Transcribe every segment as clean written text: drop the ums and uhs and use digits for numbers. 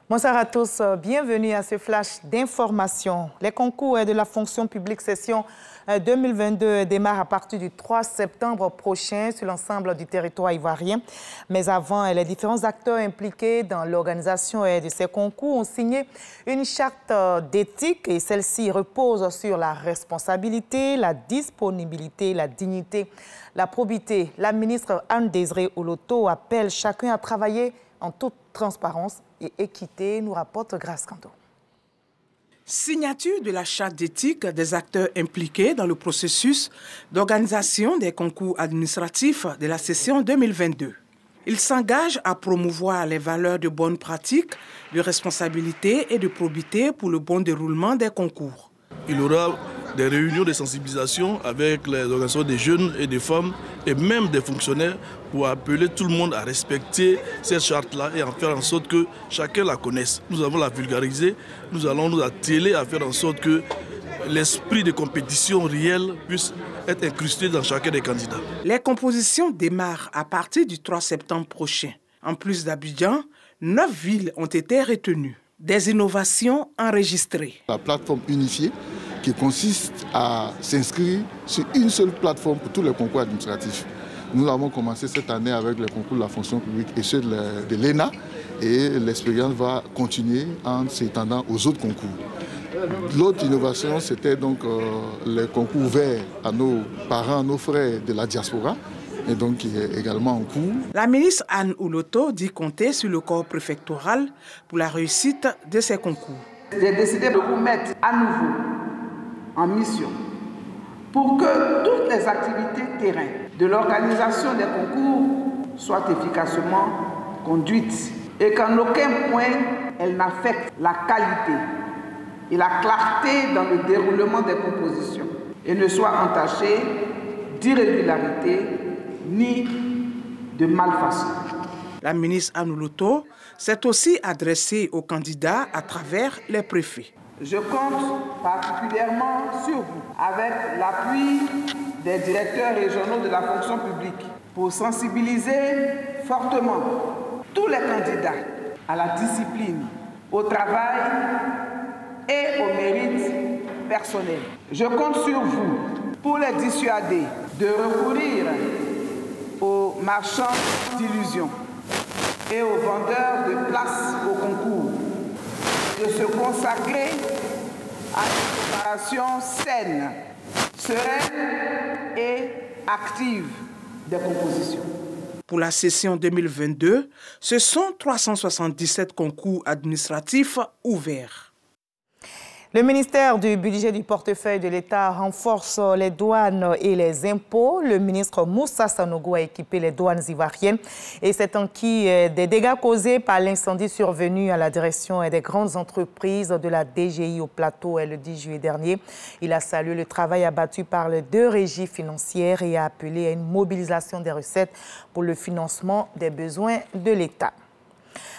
Bonsoir à tous, bienvenue à ce flash d'information. Les concours de la fonction publique session 2022 démarrent à partir du 3 septembre prochain sur l'ensemble du territoire ivoirien. Mais avant, les différents acteurs impliqués dans l'organisation de ces concours ont signé une charte d'éthique et celle-ci repose sur la responsabilité, la disponibilité, la dignité, la probité. La ministre Anne-Désirée Oloto appelle chacun à travailler en toute transparence et équité, nous rapporte Grace Kanto. Signature de la charte d'éthique des acteurs impliqués dans le processus d'organisation des concours administratifs de la session 2022. Ils s'engagent à promouvoir les valeurs de bonne pratique, de responsabilité et de probité pour le bon déroulement des concours. Il y aura des réunions de sensibilisation avec les organisations des jeunes et des femmes et même des fonctionnaires pour appeler tout le monde à respecter cette charte-là et en faire en sorte que chacun la connaisse. Nous allons la vulgariser, nous allons nous atteler à faire en sorte que l'esprit de compétition réelle puisse être incrusté dans chacun des candidats. Les compositions démarrent à partir du 3 septembre prochain. En plus d'Abidjan, 9 villes ont été retenues. Des innovations enregistrées. La plateforme unifiée qui consiste à s'inscrire sur une seule plateforme pour tous les concours administratifs. Nous avons commencé cette année avec les concours de la fonction publique et ceux de l'ENA et l'expérience va continuer en s'étendant aux autres concours. L'autre innovation, c'était donc les concours ouverts à nos parents, à nos frères de la diaspora, et donc qui est également en cours. La ministre Anne Oloto dit compter sur le corps préfectoral pour la réussite de ces concours. J'ai décidé de vous mettre à nouveau en mission pour que toutes les activités terrain de l'organisation des concours soient efficacement conduites et qu'en aucun point elles n'affectent la qualité et la clarté dans le déroulement des compositions et ne soient entachées d'irrégularité ni de malfaçon. La ministre Anne Oloto s'est aussi adressée aux candidats à travers les préfets. Je compte particulièrement sur vous, avec l'appui des directeurs régionaux de la fonction publique, pour sensibiliser fortement tous les candidats à la discipline, au travail et au mérite personnel. Je compte sur vous pour les dissuader de recourir aux marchands d'illusions et aux vendeurs de places au concours, de se consacrer à une préparation saine, sereine et active des compositions. Pour la session 2022, ce sont 377 concours administratifs ouverts. Le ministère du Budget du portefeuille de l'État renforce les douanes et les impôts. Le ministre Moussa Sanogo a équipé les douanes ivoiriennes et c'est en qui des dégâts causés par l'incendie survenu à la direction des grandes entreprises de la DGI au plateau le 10 juillet dernier. Il a salué le travail abattu par les deux régies financières et a appelé à une mobilisation des recettes pour le financement des besoins de l'État.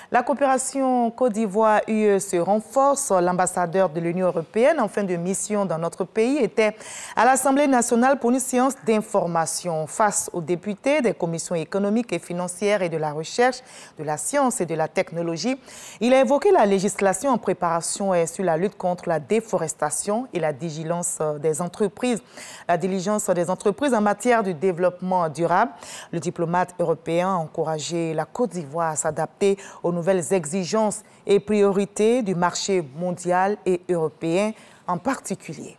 La coopération Côte d'Ivoire-UE se renforce. L'ambassadeur de l'Union européenne en fin de mission dans notre pays était à l'Assemblée nationale pour une séance d'information face aux députés des commissions économiques et financières et de la recherche, de la science et de la technologie. Il a évoqué la législation en préparation sur la lutte contre la déforestation et la diligence des entreprises. La diligence des entreprises en matière de développement durable. Le diplomate européen a encouragé la Côte d'Ivoire à s'adapter aux nouvelles exigences et priorités du marché mondial et européen en particulier.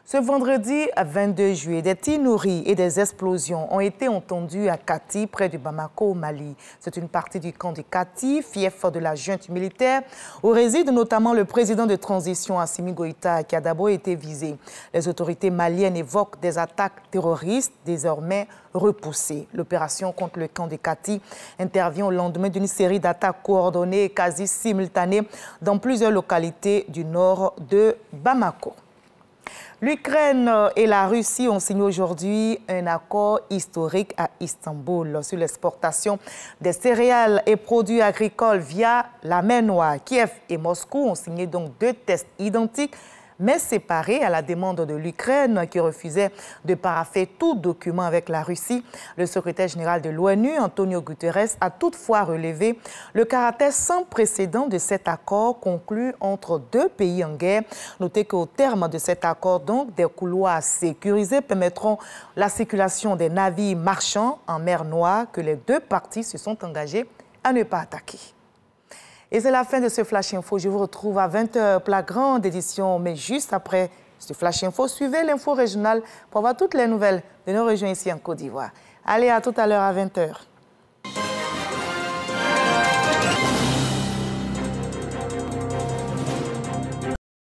Ce vendredi 22 juillet, des tirs nourris et des explosions ont été entendus à Kati, près du Bamako, au Mali. C'est une partie du camp de Kati, fief de la junte militaire, où réside notamment le président de transition Assimi Goïta, qui a d'abord été visé. Les autorités maliennes évoquent des attaques terroristes désormais repoussées. L'opération contre le camp de Kati intervient au lendemain d'une série d'attaques coordonnées et quasi simultanées dans plusieurs localités du nord de Bamako. L'Ukraine et la Russie ont signé aujourd'hui un accord historique à Istanbul sur l'exportation des céréales et produits agricoles via la mer Noire. Kiev et Moscou ont signé donc deux textes identiques, mais séparés à la demande de l'Ukraine qui refusait de paraffer tout document avec la Russie. Le secrétaire général de l'ONU, Antonio Guterres, a toutefois relevé le caractère sans précédent de cet accord conclu entre deux pays en guerre. Notez qu'au terme de cet accord, donc, des couloirs sécurisés permettront la circulation des navires marchands en mer Noire que les deux parties se sont engagées à ne pas attaquer. Et c'est la fin de ce Flash Info. Je vous retrouve à 20h pour la grande édition. Mais juste après ce Flash Info, suivez l'info régionale pour avoir toutes les nouvelles de nos régions ici en Côte d'Ivoire. Allez, à tout à l'heure à 20h.